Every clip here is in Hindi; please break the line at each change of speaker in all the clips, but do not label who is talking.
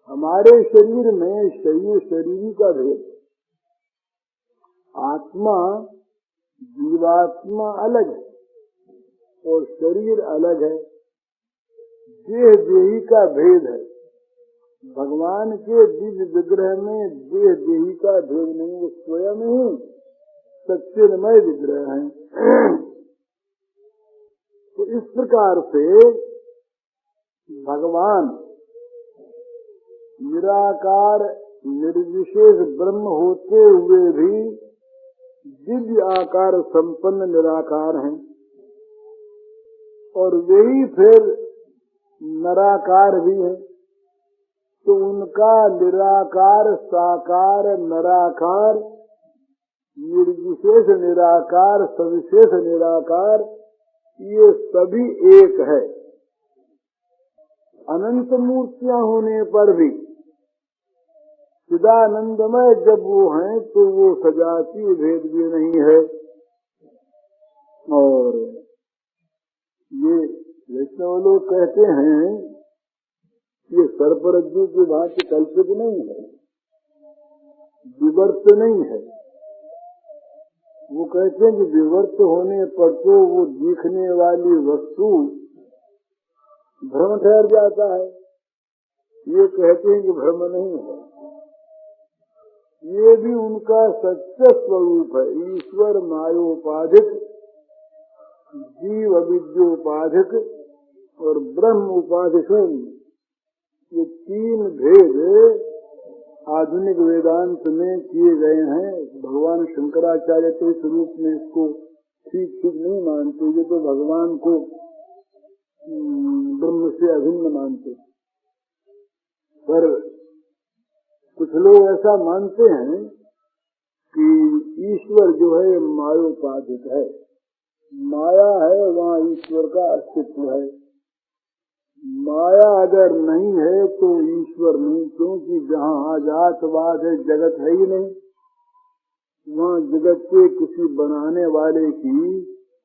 हमारे शरीर में शरीर का भेद, आत्मा जीवात्मा अलग है और शरीर अलग है। देह देही का भेद है। भगवान के दिव्य विग्रह में देह देही का भेद नहीं, वो स्वयं ही सच्चिन्मय विग्रह है। तो इस प्रकार से भगवान निराकार निर्विशेष ब्रह्म होते हुए भी दिव्य आकार संपन्न निराकार हैं और वही फिर नराकार भी है। तो उनका निराकार साकार नराकार निर्विशेष निराकार सविशेष निराकार ये सभी एक है। अनंत मूर्तियां होने पर भी चिदानंदमय जब वो हैं तो वो सजातीय भेद भी नहीं है। और ये वैष्णव लोग कहते हैं ये सर्परज्जु की भांति कल्पित नहीं है, विवर्त नहीं है। वो कहते हैं कि विवर्त होने पर तो वो दिखने वाली वस्तु भ्रम ठहर जाता है। ये कहते हैं कि भ्रम नहीं है। ये भी उनका सच्चा स्वरूप है। ईश्वर मायोपाधिक, जीव अविद्योपाधिक और ब्रह्म उपाधिक, ये तीन भेद आधुनिक वेदांत में किए गए हैं। भगवान शंकराचार्य के स्वरूप में इसको ठीक नहीं मानते, ये तो भगवान को ब्रह्म से अभिन्न मानते। पर कुछ लोग ऐसा मानते हैं कि ईश्वर जो है मायोपाधिक है, माया है वहाँ ईश्वर का अस्तित्व है। माया अगर नहीं है तो ईश्वर नहीं, क्योंकि जहाँ अजातवाद है जगत है ही नहीं, वहाँ जगत के किसी बनाने वाले की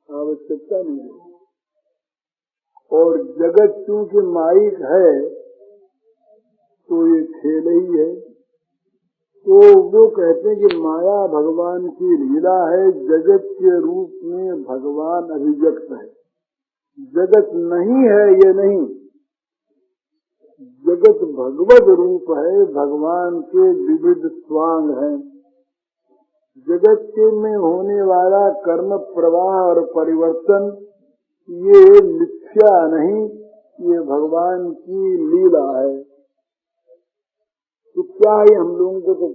आवश्यकता नहीं है। और जगत चूंकि माइक है तो ये खेल ही है। तो वो कहते हैं कि माया भगवान की लीला है, जगत के रूप में भगवान अभिव्यक्त है। जगत नहीं है ये नहीं, जगत भगवत रूप है, भगवान के विविध स्वांग हैं। जगत के में होने वाला कर्म प्रवाह और परिवर्तन ये मिथ्या नहीं, ये भगवान की लीला है। तो क्या है, हम लोगों को तो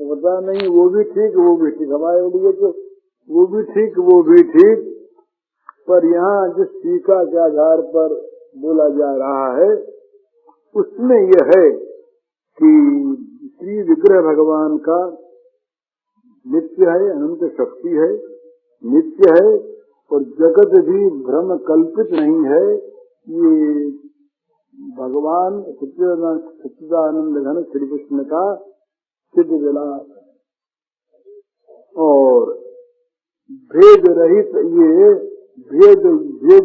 पता नहीं, वो भी ठीक वो भी ठीक, हमारे लिए तो वो भी ठीक वो भी ठीक। पर यहाँ जिस टीका के आधार पर बोला जा रहा है उसमें यह है कि श्री विग्रह भगवान का नित्य है, अनंत शक्ति है, नित्य है और जगत भी भ्रम कल्पित नहीं है। ये भगवान सच्चिदानंद घन श्री कृष्ण का सिद्ध विलास है और भेद रहित, ये भेद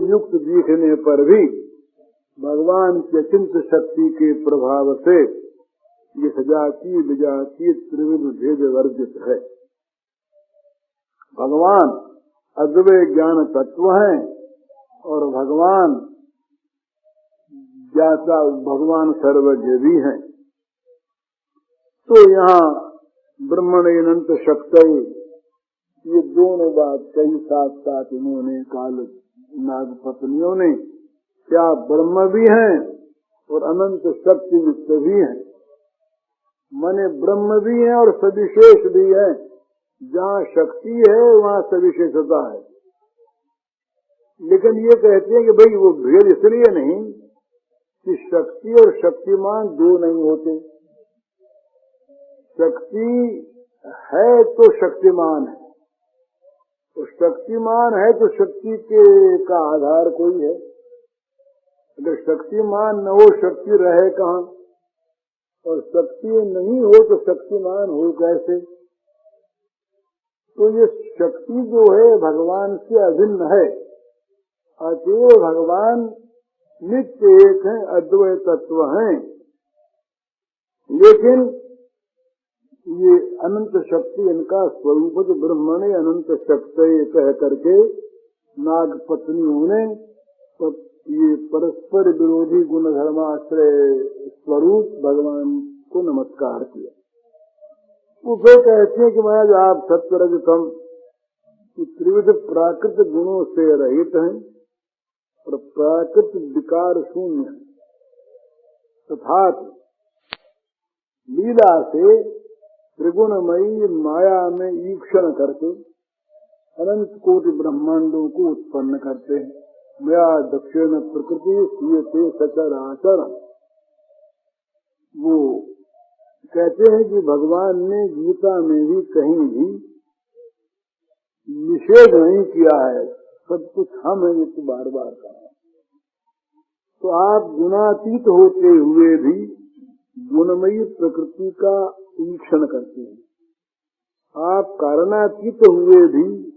युक्त दिखने पर भी भगवान के अचिंत शक्ति के प्रभाव से ये सजातीय विजातीय त्रिविध भेद वर्जित है। भगवान अद्वैय ज्ञान तत्व हैं और भगवान ज्ञाता, भगवान सर्वज्ञ भी हैं। तो यहाँ ब्रह्मण अनंत शक्ति, ये दोनों बात कई साथ साथ इन्होंने काल नाग पत्नियों ने, क्या ब्रह्म भी हैं और अनंत शक्ति युक्त भी हैं। माने ब्रह्म भी है और सविशेष भी है। जहाँ शक्ति है वहाँ सविशेषता है। लेकिन ये कहते हैं कि भाई वो भेद इसलिए नहीं कि शक्ति और शक्तिमान दो नहीं होते। शक्ति है तो शक्तिमान है, और शक्तिमान है तो शक्ति के का आधार कोई है। अगर शक्तिमान न हो शक्ति रहे कहाँ, और शक्ति नहीं हो तो शक्तिमान हो कैसे। तो ये शक्ति जो है भगवान से अभिन्न है। अतएव भगवान नित्य एक हैं, अद्वैत तत्व हैं। लेकिन ये अनंत शक्ति इनका स्वरूप तो ब्रह्मणे अनंत शक्ति कह करके नाग पत्नियों ने तो ये परस्पर विरोधी गुण धर्माश्रय स्वरूप भगवान को नमस्कार किया। वो फिर कहते हैं कि महाराज आप सत्वरजतम त्रिविध प्राकृत गुणों से रहित हैं और प्राकृत विकार शून्य तथा लीला से त्रिगुणमयी माया में ईक्षण करके अनंत कोटि ब्रह्मांडों को उत्पन्न करते हैं। मया दक्षिण प्रकृति सीयते सचराचर। वो कहते हैं कि भगवान ने गीता में भी कहीं भी निषेध नहीं किया है, सब कुछ हम हैं, ये तो बार बार कहा। तो आप गुणातीत होते हुए भी गुणमयी प्रकृति का ईक्षण करते हैं। आप कारणातीत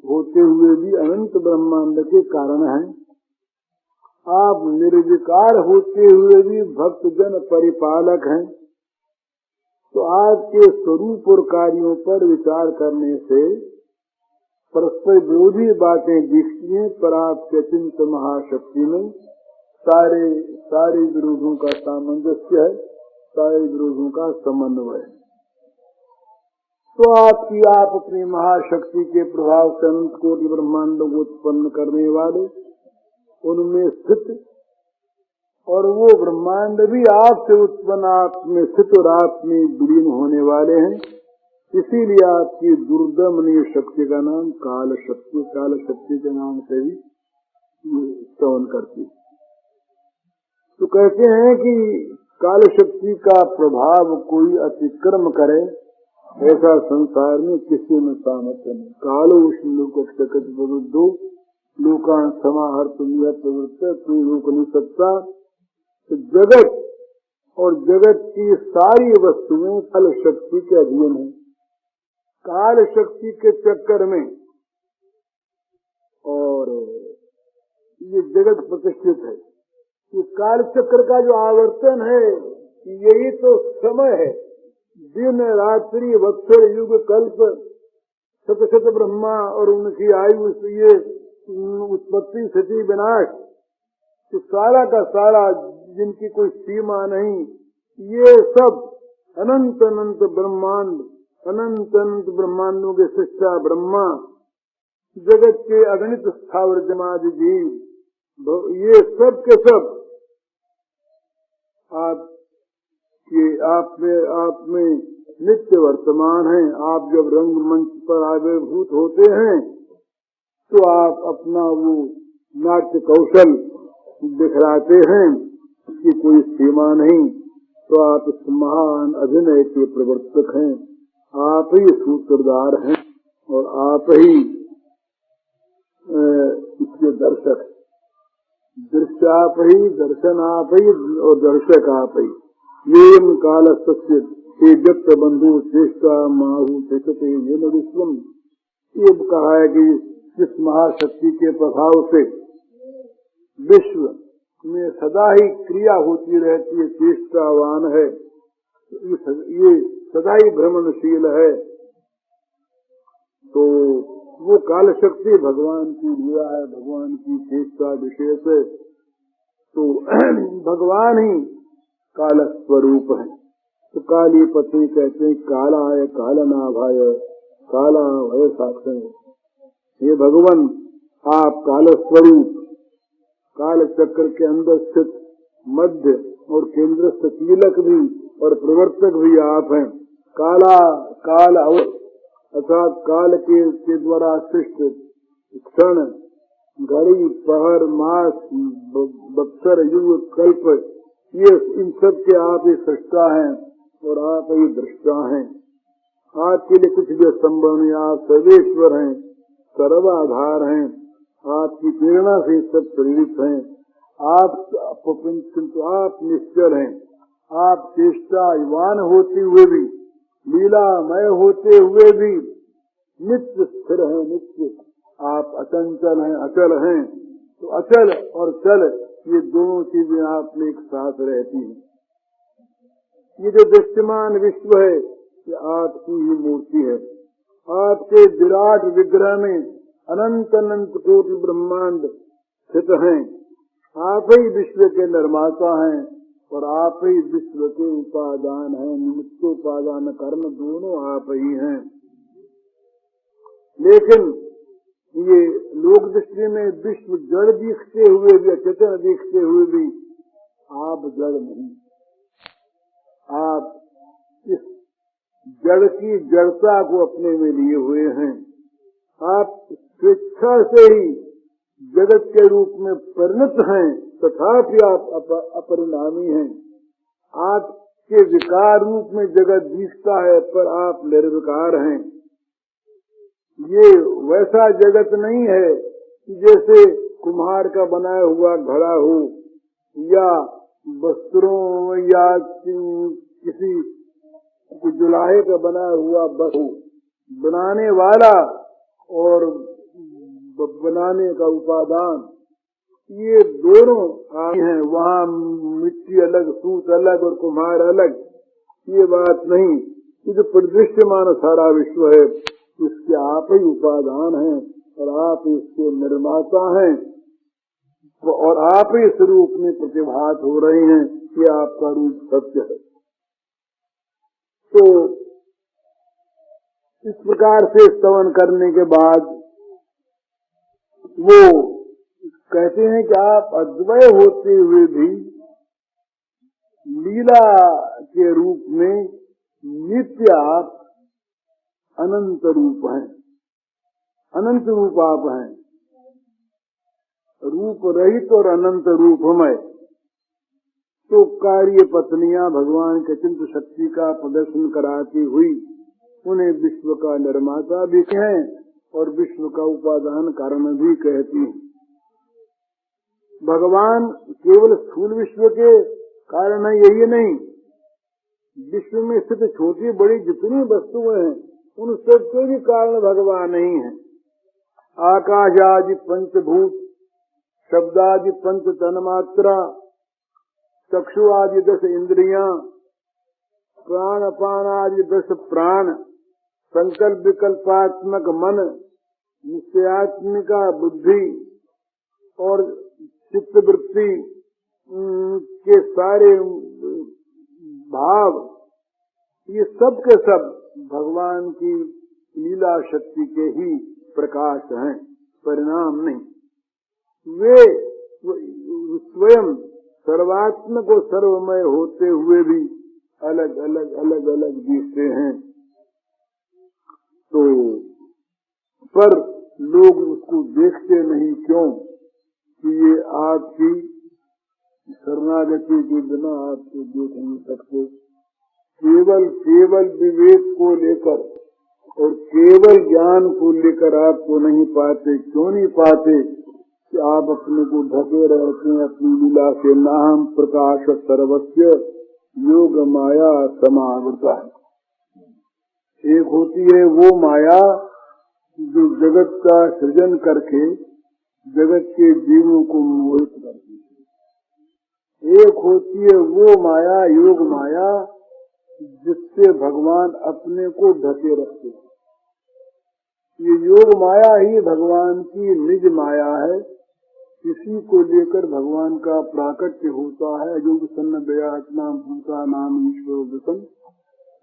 होते हुए भी अनंत ब्रह्मांड के कारण हैं। आप निर्विकार होते हुए भी भक्त जन परिपालक हैं। तो आपके स्वरूप और कार्यों पर विचार करने से परस्पर विरोधी बातें दिखती हैं, पर आपके अचिंत महाशक्ति में सारे विरोधों का सामंजस्य है, सारे विरोधों का समन्वय है। तो आप अपनी महाशक्ति के प्रभाव से अनंत कोटि ब्रह्मांडों को उत्पन्न करने वाले, उनमें स्थित, और वो ब्रह्मांड भी आपसे उत्पन्न, आप में स्थित और आप में विलीन होने वाले हैं। इसीलिए आपकी दुर्दमनीय शक्ति का नाम काल शक्ति के नाम से भी स्तवन करती। तो कहते हैं कि काल शक्ति का प्रभाव कोई अतिक्रम करे, ऐसा संसार में किसी में सामर्थ्य नहीं। कालो विष्णु लोकान समाहर्त प्रवृत्त कोई रोक नहीं सकता। तो जगत और जगत की सारी वस्तुएं काल शक्ति के अधीन है। काल शक्ति के चक्कर में और ये जगत प्रतिष्ठित है। ये काल चक्र का जो आवर्तन है, यही तो समय है। दिन रात्रि वत्सर युग कल्प शत ब्रह्मा और उनकी आयु, ये उत्पत्ति स्थिति विनाश, तो सारा का सारा जिनकी कोई सीमा नहीं, ये सब अनंत अनंत ब्रह्मांड, अनंत अनंत ब्रह्मांडों के सृष्टा ब्रह्मा, जगत के अगणित स्थावर जमाद जीव, ये सब के सब आप में नित्य वर्तमान हैं। आप जब रंगमंच पर आविर्भूत होते हैं तो आप अपना वो नाट्य कौशल दिखलाते हैं, इसकी कोई सीमा नहीं। तो आप इस महान अभिनय के प्रवर्तक हैं, आप ही सूत्रधार हैं और आप ही इसके दर्शक। दृश्य आप ही, दर्शन आप ही और दर्शक आप ही। ये काल तेजत बंधु श्रेष्ठा माहू तेजते ये न विश्वम। ये कहा है कि जिस महाशक्ति के प्रभाव से विश्व में सदा ही क्रिया होती रहती है, चेष्टावान है, ये सदा ही भ्रमणशील है, तो वो काल शक्ति भगवान की लीला है, भगवान की चेष्टा विशेष है। तो भगवान ही काल स्वरूप है। तो काली पत्नी कहते हैं कालाय कालनाभाय काला भय साक्षर। हे भगवान, आप काल स्वरूप, काल चक्र के अंदर स्थित मध्य और केंद्रस्थ कीलक भी और प्रवर्तक भी आप हैं। काल अर्थात काल के द्वारा सृष्ट क्षण, घड़ी, पहर, मास, बत्सर, युग, कल्प, ये इन सब के आप ही सृष्टा हैं और आप ही दृष्टा हैं। आपके लिए कुछ भी असंभव नहीं। आप सर्वेश्वर हैं, सर्वाधार हैं, आपकी प्रेरणा से सब प्रेरित हैं। आप निश्चल हैं। आप चेष्टावान होते हुए भी, लीलामय होते हुए भी नित्य स्थिर हैं, नित्य आप अचंचल हैं, अचल हैं। तो अचल और चल, ये दोनों चीजें आप में एक साथ रहती हैं। ये जो दृश्यमान विश्व है ये आपकी ही मूर्ति है। आपके विराट विग्रह में अनंत अनंत कोटि ब्रह्मांड स्थित हैं। आप ही विश्व के निर्माता हैं और आप ही विश्व के उपादान हैं। निमित्तोपादान कर्म दोनों आप ही हैं। लेकिन ये लोक दृष्टि में विश्व जड़ दिखते हुए भी, अचेतन दिखते हुए भी आप जड़ नहीं। आप इस जड़ की जड़ता को अपने में लिए हुए हैं। आप स्वेच्छा से ही जगत के रूप में परिणत हैं, तथापि आप अपरिणामी हैं। आपके विकार रूप में जगत दिखता है पर आप निर्विकार हैं। ये वैसा जगत नहीं है कि जैसे कुम्हार का बनाया हुआ घड़ा हो या वस्त्रों या किसी जुलाहे का बनाया हुआ बस हो। बनाने वाला और बनाने का उपादान ये दोनों हैं। वहाँ मिट्टी अलग, सूत अलग और कुम्हार अलग, ये बात नहीं। ये जो परिदृश्यमान सारा विश्व है इसके आप ही उपादान हैं और आप इसके निर्माता हैं और आप ही इस रूप में प्रतिभात हो रहे हैं। ये आपका रूप सत्य है। तो इस प्रकार से स्तवन करने के बाद वो कहते हैं कि आप अद्वय होते हुए भी लीला के रूप में नित्य आप अनंत रूप हैं। अनंत रूप आप हैं, रूप रहित और अनंत रूपमय। तो कार्य पत्नियां भगवान के चिंत शक्ति का प्रदर्शन कराती हुई उन्हें विश्व का निर्माता भी कहें और विश्व का उपादान कारण भी कहती हैं। भगवान केवल स्थूल विश्व के कारण है यही नहीं, विश्व में स्थित छोटी बड़ी जितनी वस्तुएं हैं उन सब के भी कारण भगवान नहीं है। आकाश आदि पंचभूत, शब्दादि पंच तन्मात्रा, चक्षु आदि 10 इंद्रियां, प्राण अपान आदि 10 प्राण, संकल्प विकल्पात्मक मन, निश्चयात्मिका बुद्धि और चित्त वृत्ति के सारे भाव, ये सब के सब भगवान की लीला शक्ति के ही प्रकाश हैं, परिणाम नहीं। वे स्वयं सर्वात्मक और सर्वमय होते हुए भी अलग अलग दिखते हैं। तो पर लोग उसको देखते नहीं, क्यों? कि ये आपकी शरणागति के बिना आपको देख नहीं सकते। केवल विवेक को लेकर और केवल ज्ञान को लेकर आपको नहीं पाते। क्यों नहीं पाते? कि आप अपने को ढके रहते हैं अपनी लीला से। नाम प्रकाश सर्वस्व योग माया समावृता है। एक होती है वो माया जो जगत का सृजन करके जगत के जीवों को मोहित करती है। एक होती है वो माया, योग माया, जिससे भगवान अपने को ढके रखते हैं। ये योग माया ही भगवान की निज माया है। इसी को लेकर भगवान का प्राकट्य होता है। योग सन्न दयात्मा भूता नाम ईश्वर दसन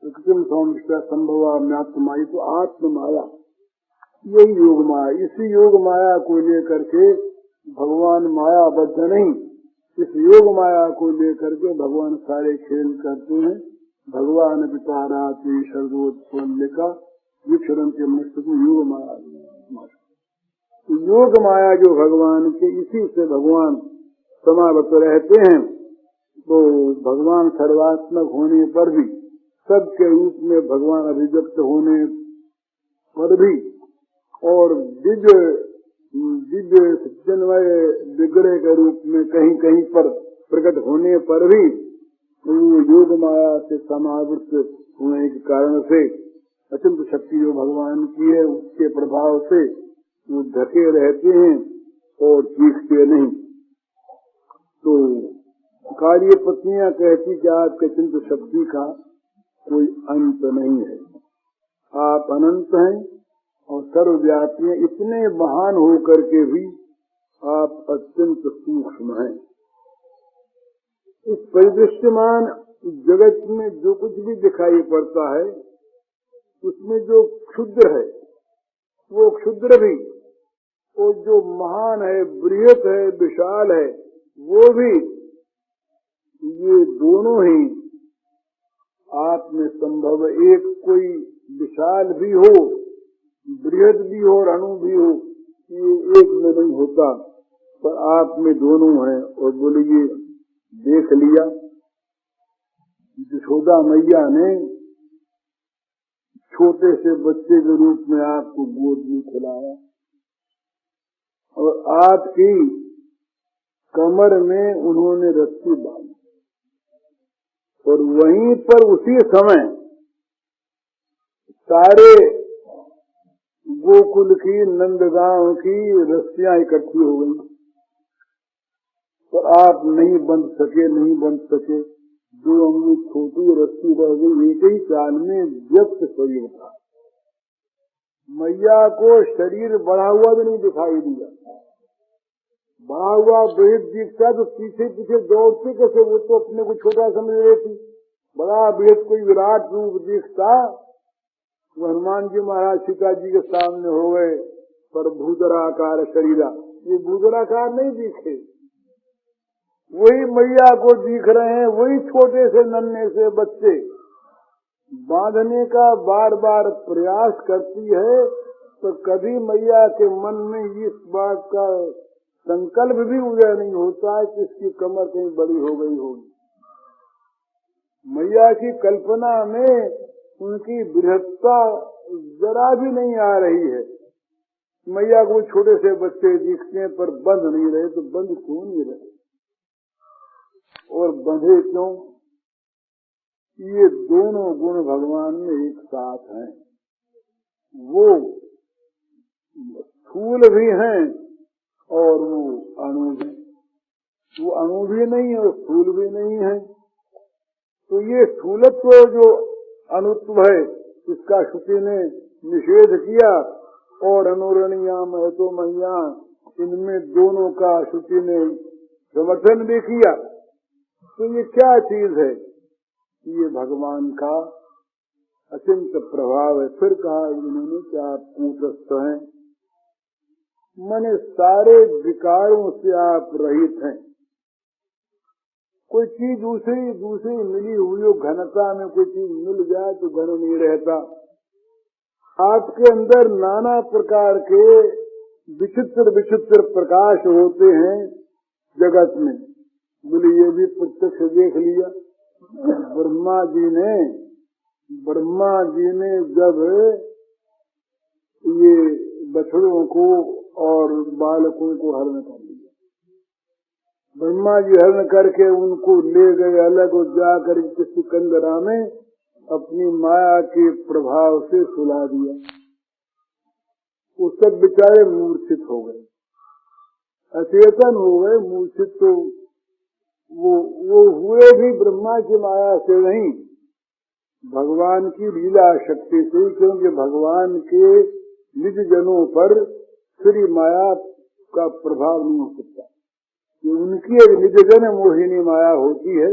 कृत्रिम सौमिष्टा संभवा म्यात्माई, तो आत्म माया, यही योग माया। इसी योग माया को लेकर के भगवान मायाबद्ध नहीं, इस योग माया को लेकर के भगवान सारे खेल करते हैं। भगवान विचाराति शरदोत्पन्निका विक्षरण के मस्त को योग माया। तो योग माया जो भगवान के, इसी से भगवान समावत रहते हैं। तो भगवान सर्वात्मक होने पर भी, सबके रूप में भगवान अभिव्यक्त होने पर भी और दिव्य सज्जनमय विग्रह के रूप में कहीं कहीं पर प्रकट होने पर भी वो योग माया से समावृत होने के कारण से अत्यंत शक्ति जो भगवान की है उसके प्रभाव से वो ढके रहते हैं और चीखते नहीं। तो कार्य पत्नियां कहती कि आपके चिंत शक्ति का कोई अंत नहीं है, आप अनंत हैं और सर्वव्यापी हैं, इतने महान होकर के भी आप अत्यंत सूक्ष्म हैं। इस परिदृश्यमान जगत में जो कुछ भी दिखाई पड़ता है उसमें जो क्षुद्र है वो क्षुद्र भी, और जो महान है, बृहत है, विशाल है, वो भी, ये दोनों ही आप में संभव है। एक कोई विशाल भी हो, बृहद भी हो और अणु भी हो, ये एक में नहीं होता, पर आप में दोनों हैं। और बोलिए देख लिया, यशोदा मैया ने छोटे से बच्चे के रूप में आपको गोद में खिलाया और आपकी कमर में उन्होंने रस्सी बांधी, और वहीं पर उसी समय सारे गोकुल की, नंदगांव की रस्सियां इकट्ठी हो गई, पर आप नहीं बंध सके। जो अंगुली छोटी रस्सी रह गई, एक ही चाल में व्यक्त शरीर था। मैया को शरीर बढ़ा हुआ भी नहीं दिखाई दिया, बढ़ा हुआ बृहद दिखता तो पीछे पीछे दौड़ते कैसे, वो तो अपने को छोटा समझ रही थी। बड़ा बृहद कोई विराट रूप दिखता, हनुमान जी महाराज सीता जी के सामने हो गए, पर भूधराकार शरीरा, ये भूधराकार नहीं दिखे, वही मैया को दिख रहे हैं, वही छोटे से नन्हे से बच्चे। बांधने का बार बार प्रयास करती है तो कभी मैया के मन में इस बात का संकल्प भी उदय नहीं होता है कि इसकी कमर कहीं बड़ी हो गई होगी। मैया की कल्पना में उनकी बृहत्ता जरा भी नहीं आ रही है। मैया को छोटे से बच्चे दिखते हैं पर बंध नहीं रहे, तो बंध क्यों नहीं रहे और बंधे क्यों? ये दोनों गुण भगवान में एक साथ हैं। वो स्थूल भी हैं और वो अणु भी, वो अणु भी नहीं है और स्थूल भी नहीं है। तो ये स्थूलत्व जो अणुत्व है इसका श्रुति ने निषेध किया, और अनुरणीया महतो मैया, इनमें दोनों का श्रुति ने समर्थन भी किया। तो ये क्या चीज है? ये भगवान का अचिंत प्रभाव है। फिर कहा इन्होंने कि आप कूटस्थ हैं, माने सारे विकारों से आप रहित हैं। कोई चीज दूसरी मिली हुई हो, घनता में कोई चीज मिल जाए तो घन नहीं रहता। आपके अंदर नाना प्रकार के विचित्र प्रकाश होते हैं जगत में। बोले ये भी प्रत्यक्ष देख लिया। ब्रह्मा जी ने जब ये बछड़ों को और बालकों को हरण कर लिया, ब्रह्मा जी हरण करके उनको ले गए अलग, और जाकर किसी कंदरा में अपनी माया के प्रभाव से सुला दिया। वो सब बेचारे मूर्छित हो गए, अचेतन हो गए। मूर्छित तो वो हुए भी ब्रह्मा की माया से नहीं, भगवान की लीला शक्ति से, क्योंकि भगवान के निज जनों पर श्री माया का प्रभाव नहीं हो सकता। कि उनकी एक निज जन मोहिनी माया होती है,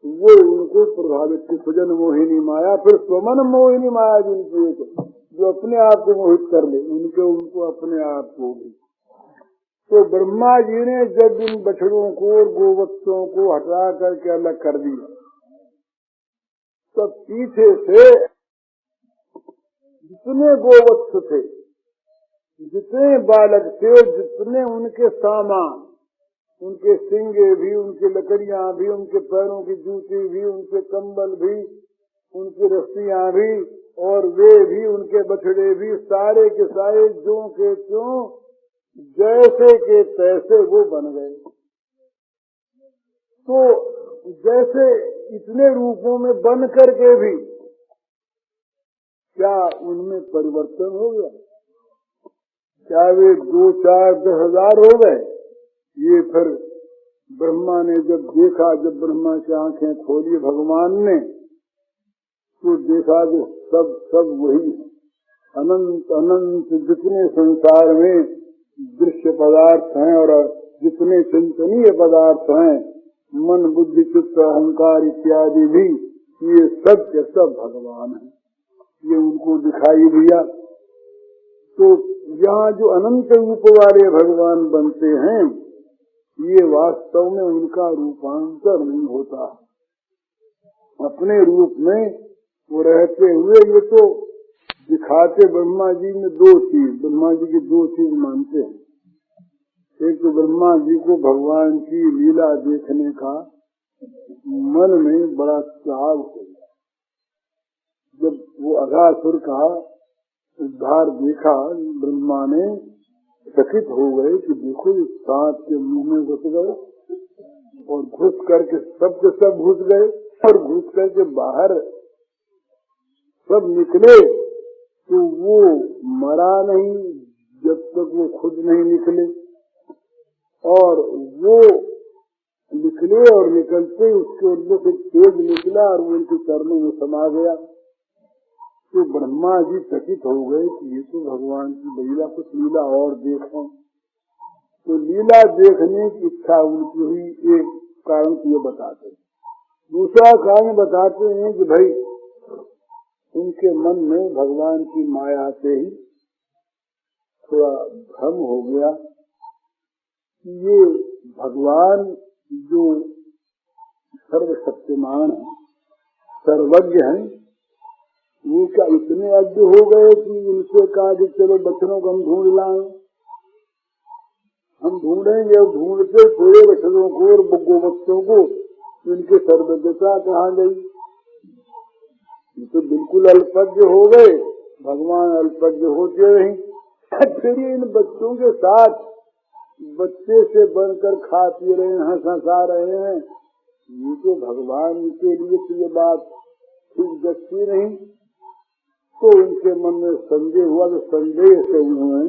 वो उनको प्रभावित की सुजन मोहिनी माया, फिर स्वमन मोहिनी माया जिनकी जो अपने आप को मोहित कर ले, उनको अपने आप को भी। तो ब्रह्मा जी ने जब इन बछड़ों को और गोवत्सों को हटा करके अलग कर दिया, तब पीछे से जितने गोवत्स थे, जितने बालक थे, जितने उनके सामान, उनके सिंगे भी, उनकी लकड़ियां भी, उनके पैरों की जूती भी, उनके कंबल भी, उनकी रस्सियां भी, और वे भी, उनके बछड़े भी, सारे के सारे जो के त्यों जैसे के तैसे वो बन गए। तो जैसे इतने रूपों में बन करके भी क्या उनमें परिवर्तन हो गया? क्या वे 2, 4, 10 हजार हो गए? ये फिर ब्रह्मा ने जब देखा, जब ब्रह्मा की आंखें खोली भगवान ने, तो देखा कि सब वही अनंत अनंत जितने संसार में दृश्य पदार्थ हैं और जितने चिंतनीय पदार्थ हैं, मन बुद्धि चित्त अहंकार इत्यादि भी, ये सब के सब भगवान हैं। ये उनको दिखाई दिया। तो यहाँ जो अनंत रूप वाले भगवान बनते हैं, ये वास्तव में उनका रूपांतर नहीं होता। अपने रूप में वो रहते हुए ये तो दिखाते। ब्रह्मा जी में दो चीज, ब्रह्मा जी की दो चीज मानते हैं। एक तो ब्रह्मा जी को भगवान की लीला देखने का मन में बड़ा चाव हो गया। जब वो अघासुर का उद्धार देखा, ब्रह्मा ने चकित हो गए कि देखो इस सांप के मुंह में घुस गए और घुस करके सब घुस गए और घुस करके बाहर सब निकले, तो वो मरा नहीं जब तक वो खुद नहीं निकले, और वो निकले और निकलते उसके अंदर से तेज निकला और वो उनके चरणों में समा गया। तो ब्रह्मा जी चकित हो गए कि ये तो भगवान की लीला, कुछ लीला और देखो। तो लीला देखने की इच्छा उनकी हुई, एक कारण तो ये बताते हैं। दूसरा कारण बताते हैं कि भाई उनके मन में भगवान की माया से ही थोड़ा भ्रम हो गया कि ये भगवान जो सर्वशक्तिमान है, सर्वज्ञ है, वो क्या इतने अज्ञ हो गए कि उनसे कहा कि चलो बच्चों को हम ढूंढ लाएं। हम ढूंढेंगे और ढूंढते थोड़े बच्चों को और गोवत्सों को, इनके सर्वज्ञता कहाँ गई? ये तो बिल्कुल अल्पज्ञ हो गए। भगवान अल्पज्ञ होते नहीं। फिर इन बच्चों के साथ बच्चे से बनकर खा पी रहे हैं, हंसा रहे हैं। ये तो भगवान के लिए तो ये बात ठीक जगती नहीं। तो उनके मन में संदेह हुआ, तो संदेह से उन्होंने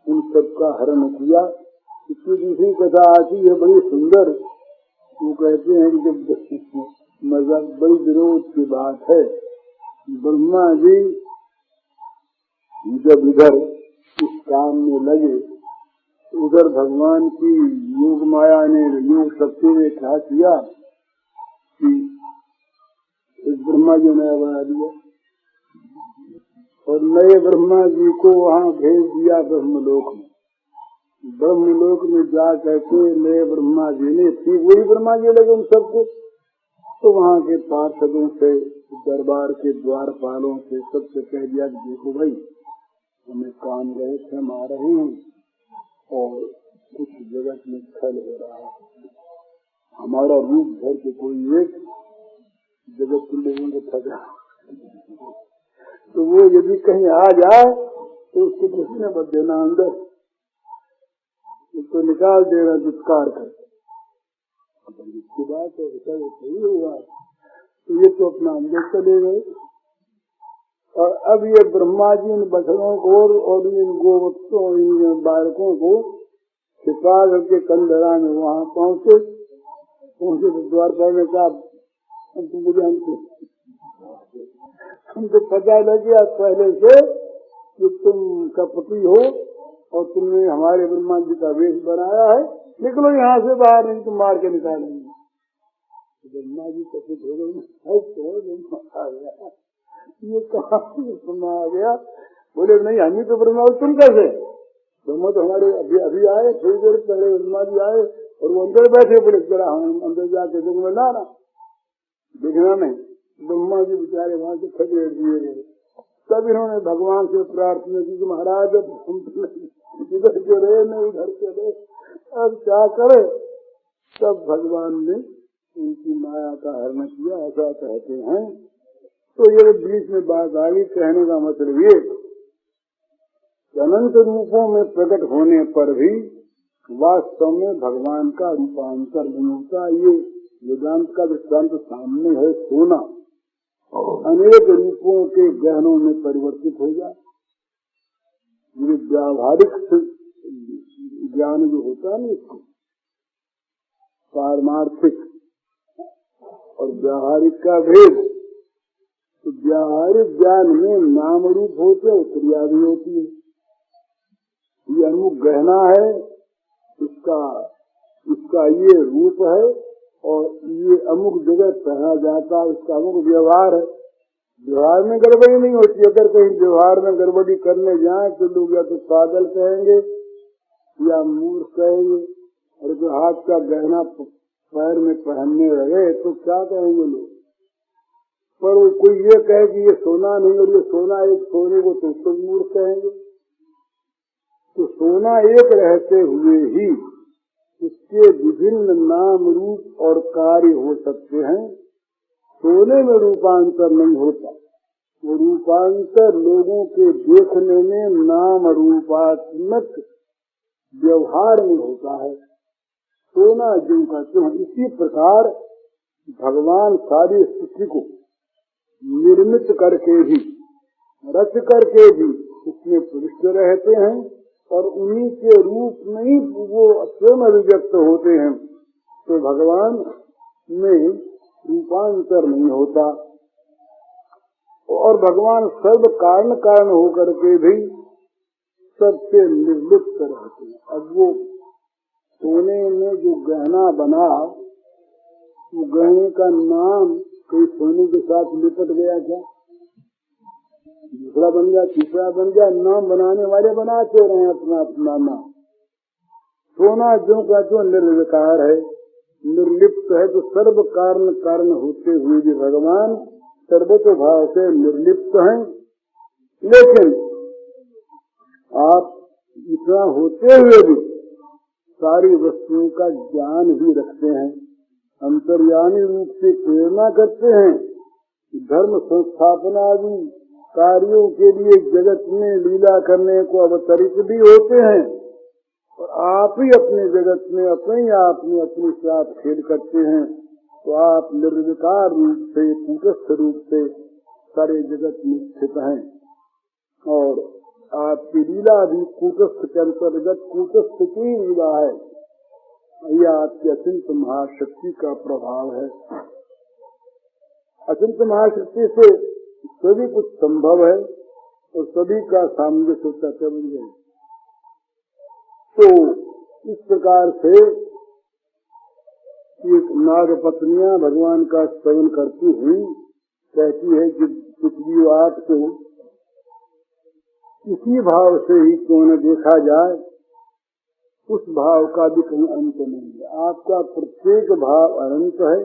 उन सबका हरण किया। इसकी दूसरी कथा आती है बड़ी सुंदर। वो कहते हैं कि जब मजाक बड़ी विरोध की बात है, ब्रह्मा जी जब इधर इस काम में लगे, उधर भगवान की योग माया ने, योग शक्ति ने क्या किया कि इस ब्रह्मा जी ने बना दिया और नए ब्रह्मा जी को वहाँ भेज दिया ब्रह्मलोक में। ब्रह्मलोक में जा करके नए ब्रह्मा जी ने, ठीक वही ब्रह्मा जी लगे उन सबको, तो वहाँ के पार्षदों से, दरबार के द्वारपालों से, सबसे कह दिया कि देखो भाई, हमें काम गए थे, हम आ रहे हैं और कुछ जगत में छल हो रहा है। हमारा रूप धर के कोई एक जगत के लोगों को ठगा, तो वो यदि कहीं आ जाए तो उसको किसने मत देना अंदर, उसको निकाल देना दुष्कार कर। इसकी बात है, सही हुआ। तो ये तो अपना अंदर चले गए। और अब ये ब्रह्मा जी इन बछड़ों को और इन गोवत्सों, इन बालकों को छिपा करके कंधरा में वहाँ पहुँचे तो द्वार पर ने कहा, हम तुमको जानते, हमको पता लग गया पहले से कि तुम कपटी हो और तुमने हमारे ब्रह्मा जी का वेश बनाया है, निकलो यहाँ से बाहर, नहीं तो मार के निकालेंगे। ब्रह्मा जी कपित हो गए, ये कहाँ आ गया? बोले नहीं, हम ही तो ब्रह्मा, तुम कैसे? ब्रह्मा तो हमारे अभी आए, थोड़ी देर पहले ब्रह्मा जी आए और वो अंदर बैठे। बोले जरा हम अंदर जाके देखो, ना देखना नहीं। ब्रह्मा जी बेचारे वहां से खदेड़ दिए गए। तब इन्होंने भगवान से प्रार्थना की कि महाराज हम इधर चले न उधर चले, अब क्या करे? तब भगवान ने उनकी माया का हरण किया, ऐसा कहते हैं। तो ये बीच में बात आ गई। कहने का मतलब ये, अनंत रूपों में प्रकट होने पर भी वास्तव में भगवान का रूपांतर नहीं होता। ये वेदांत का दृष्टांत सामने है। सोना अनेक रूपों के गहनों में परिवर्तित हो जाए। ये व्यावहारिक ज्ञान जो होता है ना, इसको पारमार्थिक और व्यावहारिक का भेद। तो व्यावहारिक ज्ञान में नाम रूप होते और क्रिया भी होती है। ये अमुक गहना है, इसका ये रूप है और ये अमुक जगह पहना जाता है, इसका अमुक व्यवहार है। व्यवहार में गड़बड़ी नहीं होती। अगर कहीं व्यवहार में गड़बड़ी करने जाए तो लोग या तो पागल कहेंगे या मूर्ख कहेंगे। और जो हाथ का गहना पैर में पहनने लगे तो क्या कहेंगे लोग। पर कोई ये कहे कि ये सोना नहीं और ये सोना एक सोने को तो उसको मूर्ख कहेंगे। तो सोना एक रहते हुए ही इसके विभिन्न नाम रूप और कार्य हो सकते हैं। सोने में रूपांतर नहीं होता। वो रूपांतर लोगों के देखने में नाम रूपात्मक व्यवहार में होता है। सोना जो कहते हैं। इसी प्रकार भगवान सारी सृष्टि को निर्मित करके भी, रच करके भी उसमें प्रविष्ट रहते हैं और उन्हीं के रूप में ही वो स्वयं अभिव्यक्त होते हैं। तो भगवान में रूपांतर नहीं होता और भगवान सर्व कारण होकर के भी सबसे निर्लिप्त रहते हैं। अब वो सोने में जो गहना बना, वो गहने का नाम कोई सोने के साथ लिपट गया क्या? दूसरा बन गया, तीसरा बन गया। नाम बनाने वाले बनाते रहे अपना अपना नाम। सोना जो का जो निर्विकार है, निर्लिप्त है। तो सर्व कारण होते हुए भी भगवान सर्वतो भाव से निर्लिप्त हैं। लेकिन आप इतना होते हुए भी सारी वस्तुओं का ज्ञान भी रखते हैं, अंतर्यामी रूप से प्रेरणा करते हैं। धर्म संस्थापना आदि कार्यों के लिए जगत में लीला करने को अवतरित भी होते हैं और आप ही अपने जगत में अपने आप में अपने साथ खेल करते हैं। तो आप निर्विकार रूप से, कूटस्थ रूप से सारे जगत में स्थित हैं और आपकी लीला भी कूटस्थ के अंतर्गत कूटस्थ की लीला है। यह आपकी अचिंत महाशक्ति का प्रभाव है। अचिंत महाशक्ति से सभी कुछ संभव है और सभी का सामंजस्य तत्व बन जाए। तो इस प्रकार से एक नागपत्नियां भगवान का स्तवन करती हुई कहती है कि पृथ्वी आपको इसी भाव से ही क्यों न देखा जाए, उस भाव का भी कहीं अंत नहीं है। आपका प्रत्येक भाव अनंत है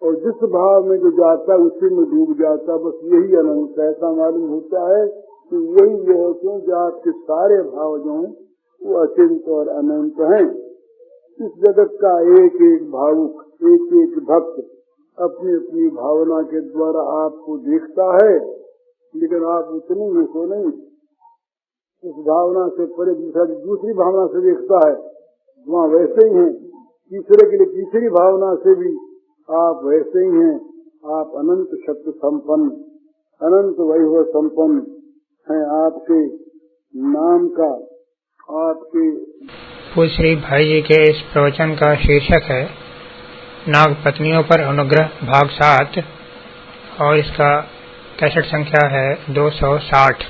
और जिस भाव में जो जाता है उसी में डूब जाता, बस यही अनंत है। ऐसा मालूम होता है कि यही है क्योंकि आपके सारे भाव जो हैं वो अचिंत और अनंत हैं। इस जगत का एक एक भावुक, एक एक भक्त अपनी अपनी भावना के द्वारा आपको देखता है, लेकिन आप उतने ही को नहीं। उस भावना से परे दूसरी भावना से देखता है, वहाँ वैसे ही हैं। तीसरे के लिए तीसरी भावना से भी आप वैसे ही हैं। आप अनंत शक्ति संपन्न, अनंत वैभव संपन्न हैं। आपके नाम का, आपके
पूज्य भाई जी के इस प्रवचन का शीर्षक है नागपत्नियों पर अनुग्रह भाग 7 और इसका कैसेट संख्या है 260।